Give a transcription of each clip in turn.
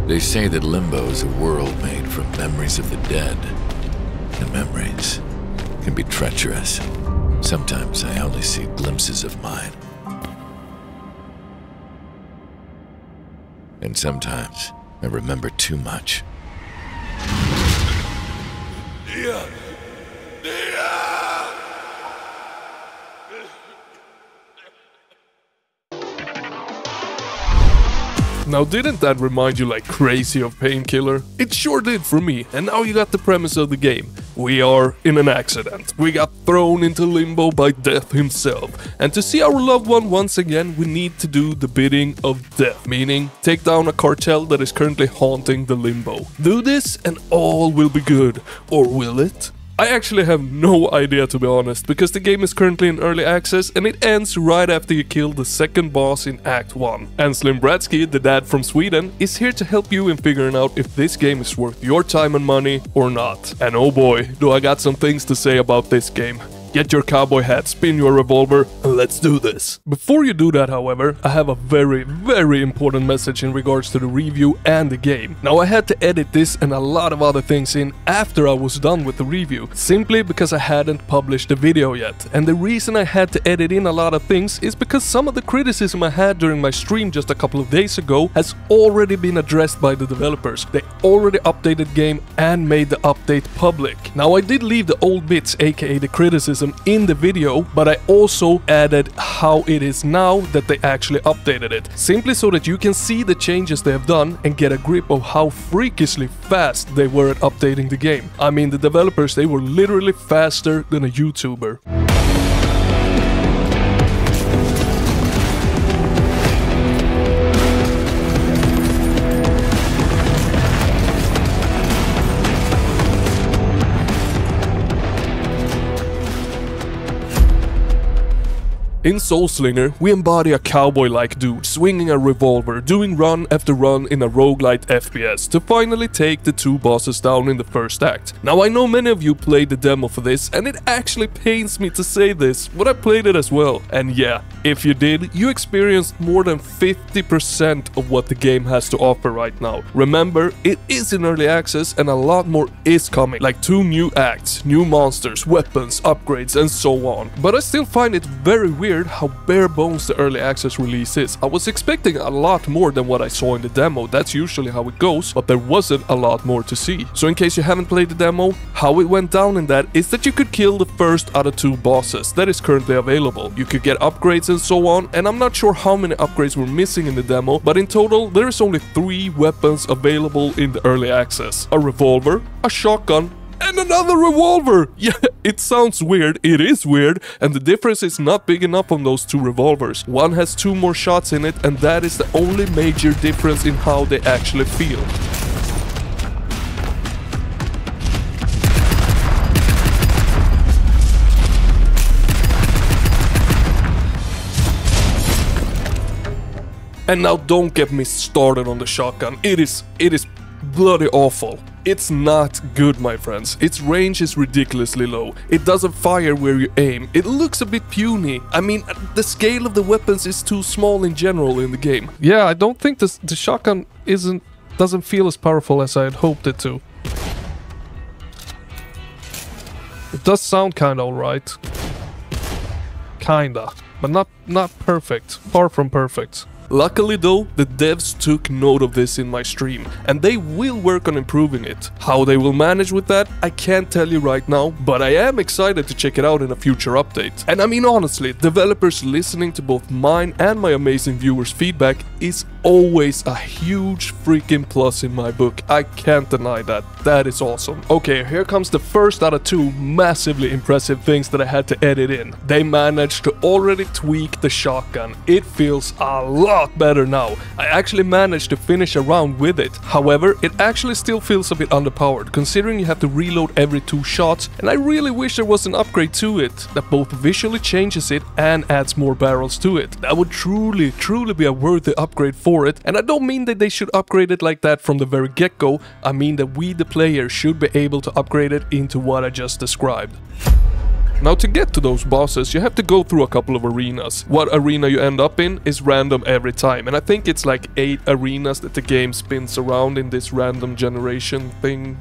They say that Limbo is a world made from memories of the dead, and memories can be treacherous. Sometimes I only see glimpses of mine. And sometimes I remember too much. Now, didn't that remind you like crazy of Painkiller? It sure did for me, and now you got the premise of the game. We are in an accident. We got thrown into limbo by death himself, and to see our loved one once again, we need to do the bidding of death, meaning take down a cartel that is currently haunting the limbo. Do this and all will be good, or will it? I actually have no idea, to be honest, because the game is currently in early access and it ends right after you kill the second boss in Act 1. And Slim Bratsky, the dad from Sweden, is here to help you in figuring out if this game is worth your time and money or not. And oh boy, do I got some things to say about this game. Get your cowboy hat, spin your revolver, and let's do this. Before you do that, however, I have a very important message in regards to the review and the game. Now, I had to edit this and a lot of other things in after I was done with the review, simply because I hadn't published the video yet. And the reason I had to edit in a lot of things is because some of the criticism I had during my stream just a couple of days ago has already been addressed by the developers. They already updated the game and made the update public. Now, I did leave the old bits, aka the criticism, in the video, but I also added how it is now that they actually updated it, simply so that you can see the changes they have done and get a grip of how freakishly fast they were at updating the game. I mean, the developers, they were literally faster than a YouTuber. In Soulslinger, we embody a cowboy-like dude swinging a revolver, doing run after run in a rogue-lite FPS to finally take the two bosses down in the first act. Now, I know many of you played the demo for this, and it actually pains me to say this, but I played it as well. And yeah, if you did, you experienced more than 50% of what the game has to offer right now. Remember, it is in early access and a lot more is coming, like 2 new acts, new monsters, weapons, upgrades, and so on. But I still find it very weird how bare bones the early access release is. I was expecting a lot more than what I saw in the demo, that's usually how it goes, but there wasn't a lot more to see. So in case you haven't played the demo, how it went down in that is that you could kill the first out of 2 bosses that is currently available. You could get upgrades and so on, and I'm not sure how many upgrades were missing in the demo, but in total there is only 3 weapons available in the early access. A revolver, a shotgun, and another revolver! Yeah, it sounds weird, it is weird, and the difference is not big enough on those 2 revolvers. One has 2 more shots in it, and that is the only major difference in how they actually feel. And now don't get me started on the shotgun, it is bloody awful. It's not good, my friends. Its range is ridiculously low. It doesn't fire where you aim. It looks a bit puny. I mean, the scale of the weapons is too small in general in the game. Yeah, I don't think the shotgun doesn't feel as powerful as I had hoped it to. It does sound kinda alright. Kinda. But not perfect. Far from perfect. Luckily though, the devs took note of this in my stream, and they will work on improving it. How they will manage with that, I can't tell you right now, but I am excited to check it out in a future update. And I mean honestly, developers listening to both mine and my amazing viewers' feedback is always a huge freaking plus in my book. I can't deny that. That is awesome. Okay, here comes the first out of 2 massively impressive things that I had to edit in. They managed to already tweak the shotgun. It feels a lot better now. I actually managed to finish a round with it. However, it actually still feels a bit underpowered, considering you have to reload every 2 shots, and I really wish there was an upgrade to it that both visually changes it and adds more barrels to it. That would truly be a worthy upgrade for it, and I don't mean that they should upgrade it like that from the very get-go. I mean that we, the player, should be able to upgrade it into what I just described. Now to get to those bosses, you have to go through a couple of arenas. What arena you end up in is random every time, and I think it's like 8 arenas that the game spins around in this random generation thing.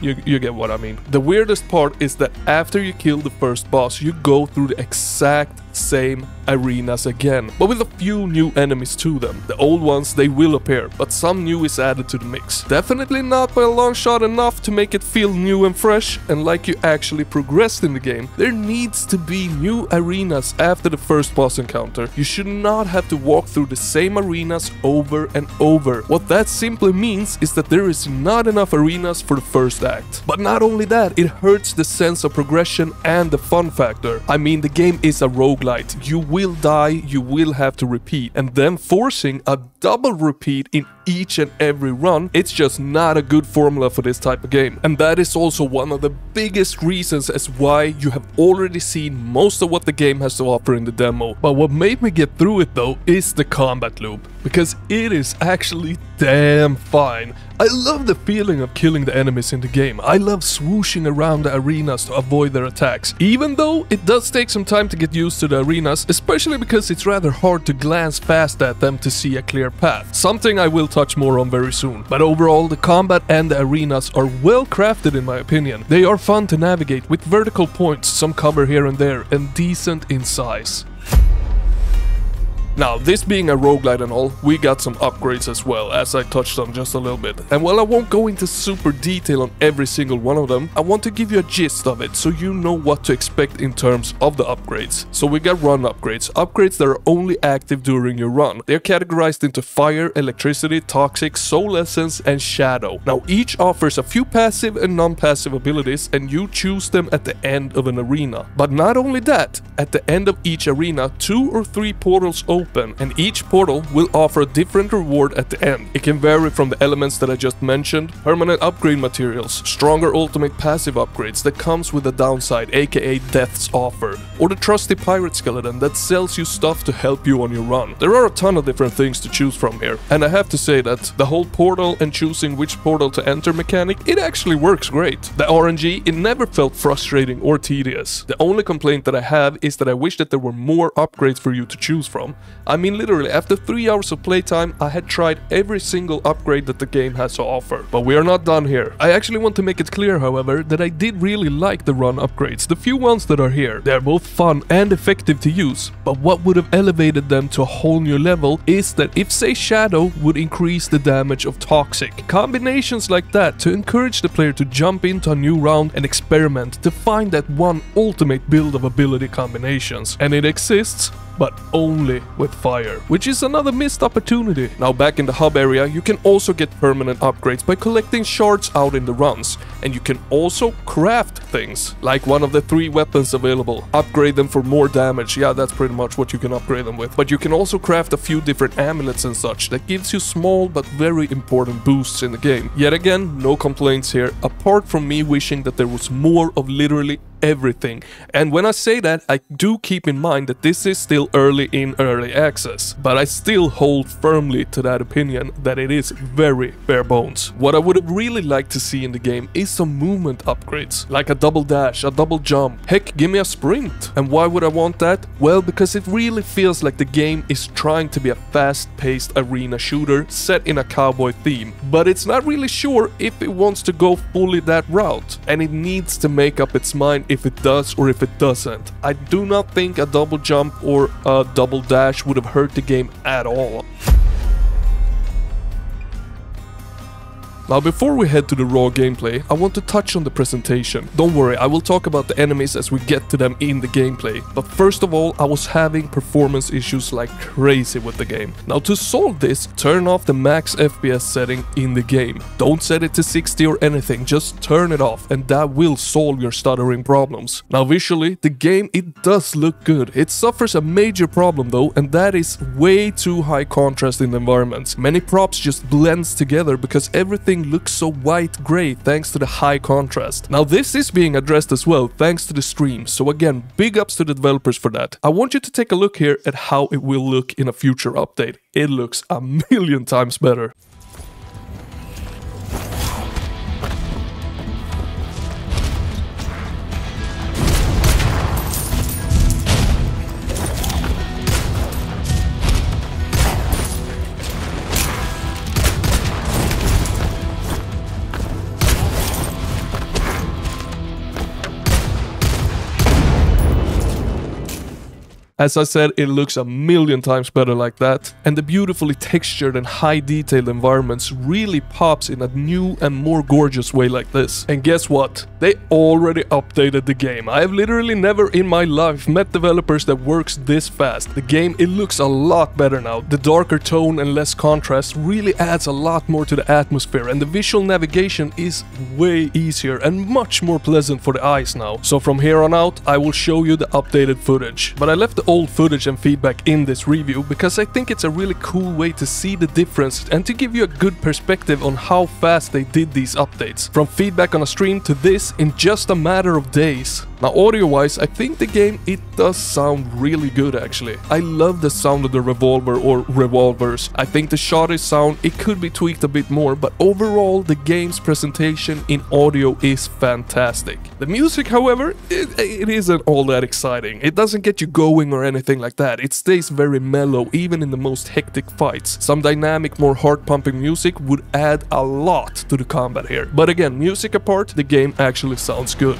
You get what I mean. The weirdest part is that after you kill the first boss, you go through the exact same arenas again, but with a few new enemies to them. The old ones, they will appear, but some new is added to the mix. Definitely not by a long shot enough to make it feel new and fresh and like you actually progressed in the game. There needs to be new arenas after the first boss encounter. You should not have to walk through the same arenas over and over. What that simply means is that there is not enough arenas for the first act. But not only that, it hurts the sense of progression and the fun factor. I mean, the game is a roguelite. You will die, you will have to repeat, and then forcing a double repeat in each and every run, it's just not a good formula for this type of game. And that is also one of the biggest reasons as why you have already seen most of what the game has to offer in the demo. But what made me get through it though is the combat loop, because it is actually damn fine. I love the feeling of killing the enemies in the game. I love swooshing around the arenas to avoid their attacks, even though it does take some time to get used to the arenas, especially because it's rather hard to glance fast at them to see a clear path, something I will touch more on very soon. But overall, the combat and the arenas are well crafted in my opinion. They are fun to navigate with vertical points, some cover here and there, and decent in size. Now, this being a roguelite and all, we got some upgrades as well, as I touched on just a little bit. And while I won't go into super detail on every single one of them, I want to give you a gist of it so you know what to expect in terms of the upgrades. So we got run upgrades, upgrades that are only active during your run. They're categorized into fire, electricity, toxic, soul essence, and shadow. Now, each offers a few passive and non-passive abilities, and you choose them at the end of an arena. But not only that, at the end of each arena, 2 or 3 portals open, and each portal will offer a different reward at the end. It can vary from the elements that I just mentioned, permanent upgrade materials, stronger ultimate passive upgrades that comes with a downside, aka Death's Offer, or the trusty pirate skeleton that sells you stuff to help you on your run. There are a ton of different things to choose from here, and I have to say that the whole portal and choosing which portal to enter mechanic, it actually works great. The RNG, it never felt frustrating or tedious. The only complaint that I have is that I wish that there were more upgrades for you to choose from. I mean, literally, after 3 hours of playtime, I had tried every single upgrade that the game has to offer. But we are not done here. I actually want to make it clear, however, that I did really like the run upgrades, the few ones that are here. They are both fun and effective to use, but what would have elevated them to a whole new level is that if, say, Shadow would increase the damage of Toxic. Combinations like that to encourage the player to jump into a new round and experiment to find that one ultimate build of ability combinations. And it exists, but only with fire, which is another missed opportunity. Now, back in the hub area, you can also get permanent upgrades by collecting shards out in the runs, and you can also craft things, like one of the 3 weapons available. Upgrade them for more damage, yeah, that's pretty much what you can upgrade them with. But you can also craft a few different amulets and such that gives you small but very important boosts in the game. Yet again, no complaints here, apart from me wishing that there was more of literally everything. And when I say that, I do keep in mind that this is still early access, but I still hold firmly to that opinion that it is very bare bones. What I would have really liked to see in the game is some movement upgrades, like a double dash, a double jump, heck, give me a sprint. And why would I want that? Well, because it really feels like the game is trying to be a fast-paced arena shooter set in a cowboy theme, but it's not really sure if it wants to go fully that route, and it needs to make up its mind if it does or if it doesn't. I do not think a double jump or a double dash would have hurt the game at all. Now, before we head to the raw gameplay, I want to touch on the presentation. Don't worry, I will talk about the enemies as we get to them in the gameplay. But first of all, I was having performance issues like crazy with the game. Now, to solve this, turn off the max FPS setting in the game. Don't set it to 60 or anything, just turn it off, and that will solve your stuttering problems. Now, visually, the game, it does look good. It suffers a major problem though, and that is way too high contrast in the environments. Many props just blends together because everything looks so white-gray thanks to the high contrast. Now, this is being addressed as well thanks to the stream, so again, big ups to the developers for that. I want you to take a look here at how it will look in a future update. It looks a million times better. As I said, it looks a million times better like that, and the beautifully textured and high detailed environments really pops in a new and more gorgeous way like this. And guess what? They already updated the game. I have literally never in my life met developers that works this fast. The game, it looks a lot better now. The darker tone and less contrast really adds a lot more to the atmosphere, and the visual navigation is way easier and much more pleasant for the eyes now. So from here on out, I will show you the updated footage. But I left the old footage and feedback in this review because I think it's a really cool way to see the difference and to give you a good perspective on how fast they did these updates. From feedback on a stream to this in just a matter of days. Now audio wise, I think the game, it does sound really good actually. I love the sound of the revolver or revolvers. I think the shotty sound, it could be tweaked a bit more, but overall the game's presentation in audio is fantastic. The music, however, it isn't all that exciting. It doesn't get you going or anything like that. It stays very mellow even in the most hectic fights. Some dynamic, more heart-pumping music would add a lot to the combat here. But again, music apart, the game actually sounds good.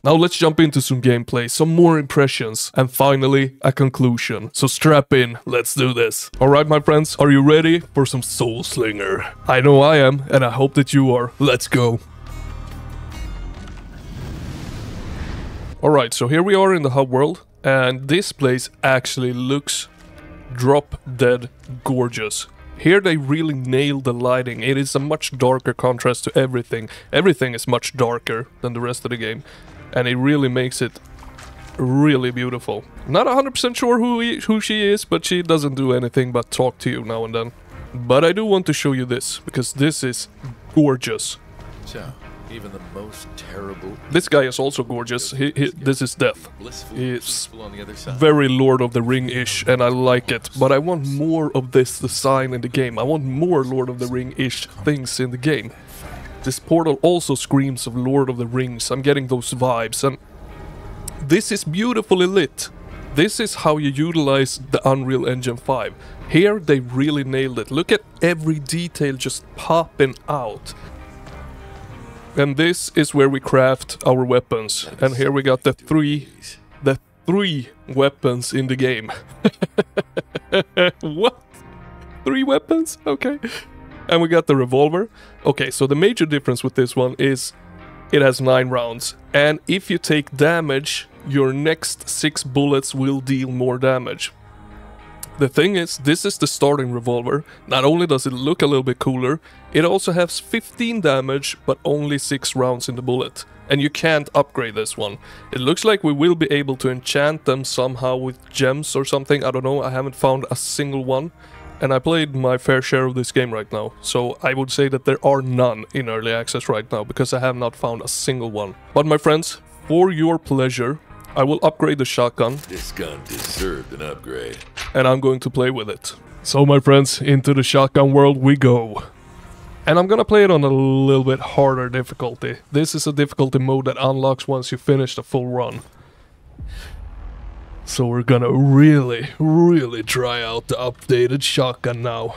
Now let's jump into some gameplay, some more impressions, and finally a conclusion. So strap in, let's do this. Alright my friends, are you ready for some Soulslinger? I know I am, and I hope that you are. Let's go. Alright, so here we are in the hub world, and this place actually looks drop dead gorgeous. Here they really nailed the lighting. It is a much darker contrast to everything. Everything is much darker than the rest of the game. And it really makes it really beautiful. Not 100% sure who she is, but she doesn't do anything but talk to you now and then. But I do want to show you this, because this is gorgeous. So, even the most terrible... This guy is also gorgeous. This is Death. He is very Lord of the Ring-ish, and I like it. But I want more of this design in the game. I want more Lord of the Ring-ish things in the game. This portal also screams of Lord of the Rings. I'm getting those vibes, and this is beautifully lit. This is how you utilize the Unreal Engine 5. Here they really nailed it. Look at every detail just popping out. And this is where we craft our weapons. And here we got the three weapons in the game. What? 3 weapons? Okay. And we got the revolver. Okay, so the major difference with this one is it has 9 rounds. And if you take damage, your next 6 bullets will deal more damage. The thing is, this is the starting revolver. Not only does it look a little bit cooler, it also has 15 damage, but only 6 rounds in the bullet. And you can't upgrade this one. It looks like we will be able to enchant them somehow with gems or something. I don't know, I haven't found a single one. And I played my fair share of this game right now, so I would say that there are none in early access right now, because I have not found a single one. But my friends, for your pleasure, I will upgrade the shotgun. This gun deserved an upgrade. And I'm going to play with it. So my friends, into the shotgun world we go. And I'm gonna play it on a little bit harder difficulty. This is a difficulty mode that unlocks once you finish the full run. So we're gonna really try out the updated shotgun now.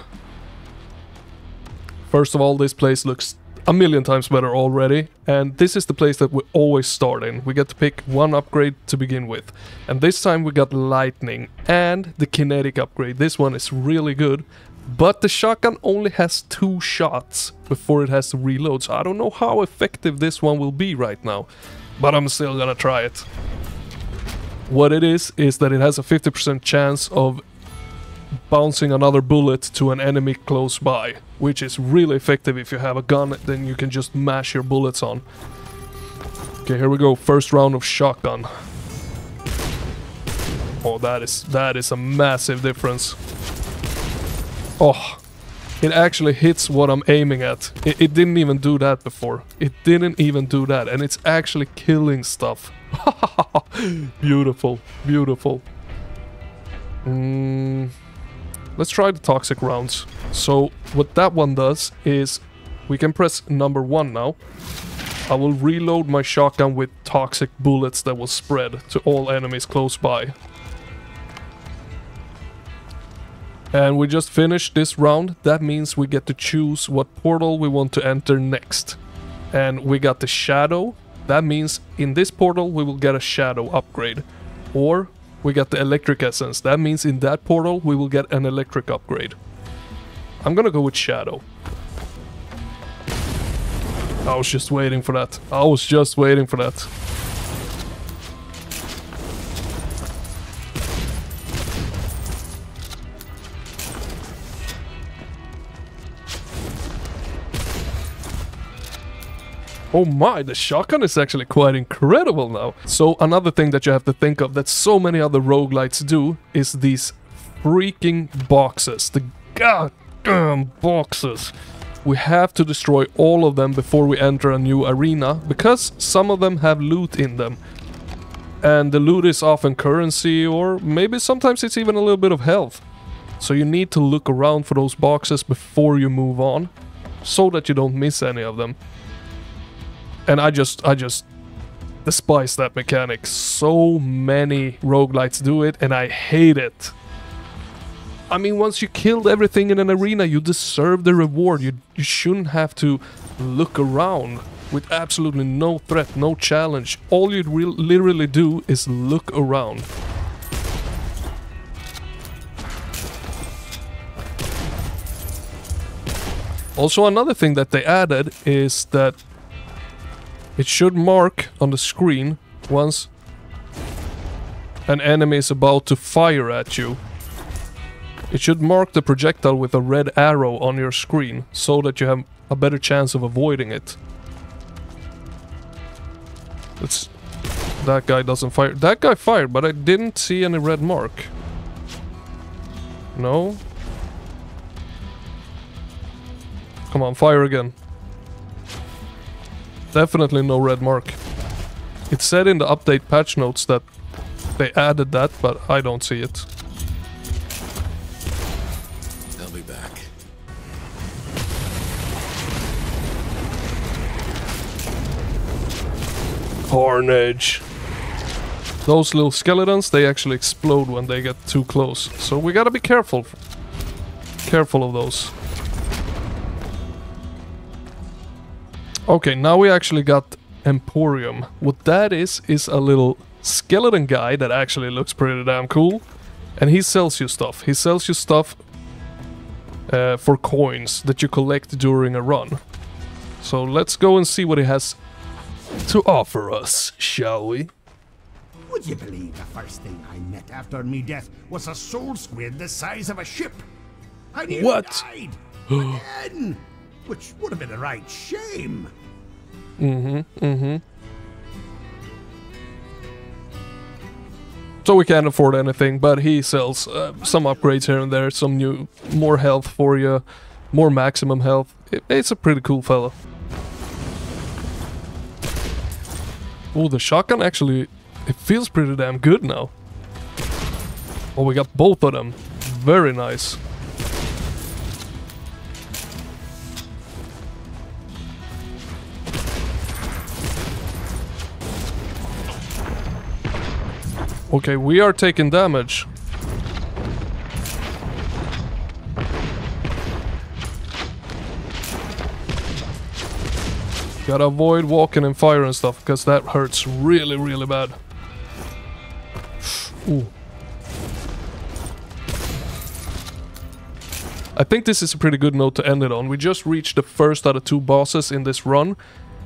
First of all, this place looks a million times better already, and this is the place that we always start in. We get to pick one upgrade to begin with, and this time we got lightning and the kinetic upgrade. This one is really good, but the shotgun only has 2 shots before it has to reload, so I don't know how effective this one will be right now, but I'm still gonna try it. What it is that it has a 50% chance of bouncing another bullet to an enemy close by, which is really effective. If you have a gun, then you can just mash your bullets on. Okay, here we go. First round of shotgun. Oh, that is a massive difference. Oh, it actually hits what I'm aiming at. It didn't even do that before. It didn't even do that, and it's actually killing stuff. Beautiful, beautiful. Let's try the toxic rounds. So what that one does is we can press number 1 now. I will reload my shotgun with toxic bullets that will spread to all enemies close by. And we just finished this round. That means we get to choose what portal we want to enter next. And we got the shadow. That means in this portal we will get a shadow upgrade. Or we got the electric essence. That means in that portal we will get an electric upgrade. I'm gonna go with shadow. I was just waiting for that. I was just waiting for that. Oh my, the shotgun is actually quite incredible now. So another thing that you have to think of that so many other roguelites do is these freaking boxes. The goddamn boxes. We have to destroy all of them before we enter a new arena, because some of them have loot in them. And the loot is often currency, or maybe sometimes it's even a little bit of health. So you need to look around for those boxes before you move on, so that you don't miss any of them. And I just despise that mechanic. So many roguelites do it, and I hate it. I mean, once you killed everything in an arena, you deserve the reward. You shouldn't have to look around with absolutely no threat, no challenge. All you'd literally do is look around. Also, another thing that they added is that it should mark on the screen once an enemy is about to fire at you. It should mark the projectile with a red arrow on your screen, so that you have a better chance of avoiding it. That guy doesn't fire. That guy fired, but I didn't see any red mark. No? Come on, fire again. Definitely no red mark. It said in the update patch notes that they added that, but I don't see it. I'll be back. Carnage. Those little skeletons, they actually explode when they get too close. So we gotta be careful. Careful of those. Okay, now we actually got Emporium. What that is a little skeleton guy that actually looks pretty damn cool. And he sells you stuff. He sells you stuff for coins that you collect during a run. So let's go and see what he has to offer us, shall we? Would you believe the first thing I met after me death was a soul squid the size of a ship? I nearly died again, which would have been a right shame. So we can't afford anything, but he sells some upgrades here and there, some new, more health for you, more maximum health. It's a pretty cool fella. Oh, the shotgun actually, it feels pretty damn good now. Oh, we got both of them. Very nice. Okay, we are taking damage. Gotta avoid walking and fire and stuff, because that hurts really, really bad. Ooh. I think this is a pretty good note to end it on. We just reached the first out of 2 bosses in this run.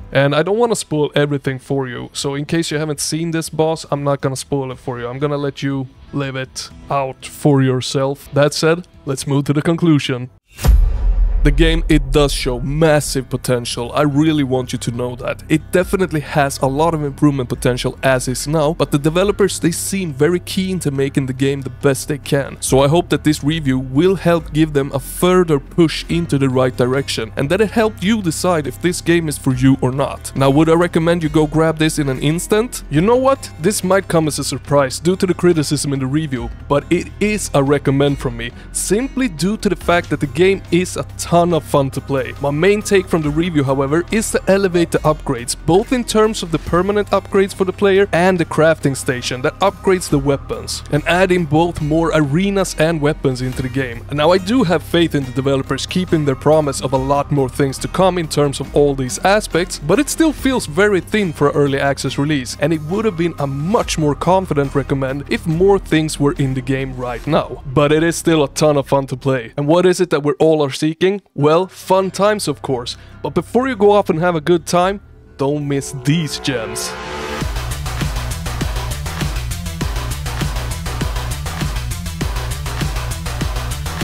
And I don't want to spoil everything for you, so in case you haven't seen this boss, I'm not gonna spoil it for you. I'm gonna let you live it out for yourself. That said, let's move to the conclusion. The game, it does show massive potential. I really want you to know that. It definitely has a lot of improvement potential as is now, but the developers, they seem very keen to making the game the best they can. So I hope that this review will help give them a further push into the right direction, and that it helped you decide if this game is for you or not. Now, would I recommend you go grab this in an instant? You know what? This might come as a surprise due to the criticism in the review, but it is a recommend from me, simply due to the fact that the game is a ton ton of fun to play. My main take from the review, however, is to elevate the upgrades, both in terms of the permanent upgrades for the player and the crafting station that upgrades the weapons, and add in both more arenas and weapons into the game. And now I do have faith in the developers keeping their promise of a lot more things to come in terms of all these aspects, but it still feels very thin for an early access release, and it would have been a much more confident recommend if more things were in the game right now. But it is still a ton of fun to play. And what is it that we all are seeking? Well, fun times of course. But before you go off and have a good time, don't miss these gems.